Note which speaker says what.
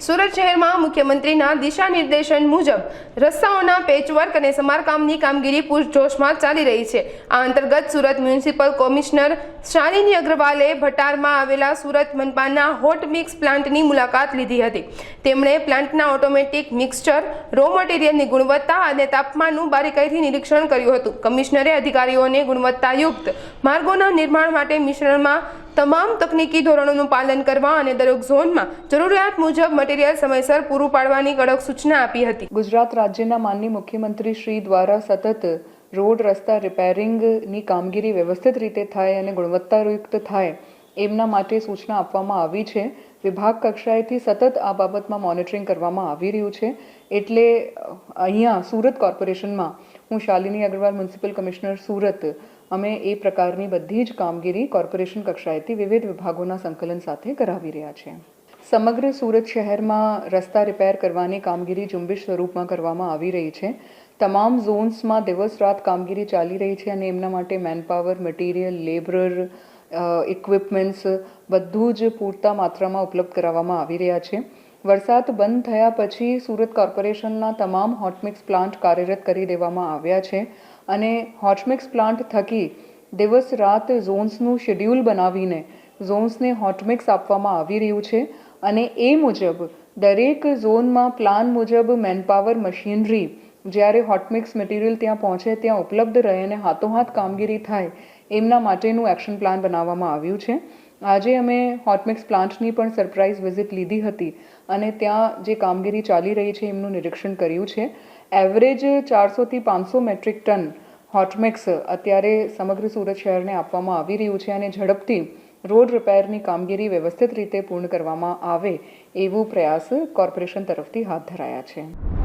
Speaker 1: સુરત શહેરમાં મુખ્યમંત્રીના દિશા નિર્દેશન મુજબ રસ્તાઓના પેચવર્ક અને સમારકામની કામગીરી પૂરજોશમાં ચાલી રહી છે। આ અંતર્ગત સુરત મ્યુનિસિપલ કમિશનર શાલિની અગ્રવાલે ભટારમાં આવેલા સુરત મનપાના હોટ મિક્સ પ્લાન્ટની મુલાકાત લીધી હતી। તેમણે પ્લાન્ટના ઓટોમેટિક મિક્સચર, રો મટીરિયલની ગુણવત્તા અને તાપમાનનું બારીકાઈથી નિરીક્ષણ કર્યું હતું। કમિશનરે અધિકારીઓને ગુણવત્તાયુક્ત માર્ગોના નિર્માણ માટે મિશ્રણમાં તમામ તકનીકી ધોરણોનું પાલન કરવા અને દરેક ઝોનમાં જરૂરિયાત મુજબ મટીરિયલ સમયસર પૂરું પાડવાની કડક સૂચના આપી હતી।
Speaker 2: ગુજરાત રાજ્યના માનનીય મુખ્યમંત્રી શ્રી દ્વારા સતત રોડ રસ્તા રિપેરિંગની કામગીરી વ્યવસ્થિત રીતે થાય અને ગુણવત્તાયુક્ત થાય એમના માટે સૂચના આપવામાં આવી છે। વિભાગ કક્ષાએથી સતત આ બાબતમાં મોનિટરિંગ કરવામાં આવી રહ્યું છે। એટલે અહીંયા સુરત કોર્પોરેશનમાં હું શાલિની અગ્રવાલ મ્યુનિસિપલ કમિશનર સુરત અમે એ પ્રકારની બધી જ કામગીરી કોર્પોરેશન કક્ષાએથી વિવિધ વિભાગોના સંકલન સાથે કરાવી રહ્યા છે। સમગ્ર સુરત શહેરમાં રસ્તા રિપેર કરવાની કામગીરી ઝુંબેશ સ્વરૂપમાં કરવામાં આવી રહી છે। તમામ ઝોન્સમાં દિવસ રાત કામગીરી ચાલી રહી છે અને એમના માટે મેનપાવર, મટીરિયલ, લેબરર, ઇક્વિપમેન્ટ્સ બધું જ પૂરતા માત્રામાં ઉપલબ્ધ કરાવવામાં આવી રહ્યા છે। વરસાદ બંધ થયા પછી સુરત કોર્પોરેશનના તમામ હોટમિક્સ પ્લાન્ટ કાર્યરત કરી દેવામાં આવ્યા છે અને હોટમિક્સ પ્લાન્ટ થકી દિવસ રાત ઝોન્સનું શેડ્યુલ બનાવીને ઝોન્સને હોટમિક્સ આપવામાં આવી રહ્યું છે અને એ મુજબ દરેક ઝોનમાં પ્લાન મુજબ મેનપાવર, મશીનરી જ્યારે હોટમિક્સ મટીરિયલ ત્યાં પહોંચે ત્યાં ઉપલબ્ધ રહે અને હાથોહાથ કામગીરી થાય એમના માટેનું એક્શન પ્લાન બનાવવામાં આવ્યું છે। આજે અમે હોટમિક્સ પ્લાન્ટની પણ સરપ્રાઇઝ વિઝિટ લીધી હતી અને ત્યાં જે કામગીરી ચાલી રહી છે એમનું નિરીક્ષણ કર્યું છે। એવરેજ 400 થી 500 મેટ્રિક ટન હોટમિક્સ અત્યારે સમગ્ર સુરત શહેરને આપવામાં આવી રહ્યું છે અને ઝડપથી રોડ રિપેરની કામગીરી વ્યવસ્થિત રીતે પૂર્ણ કરવામાં આવે એવો પ્રયાસ કોર્પોરેશન તરફથી હાથ ધરાયા છે।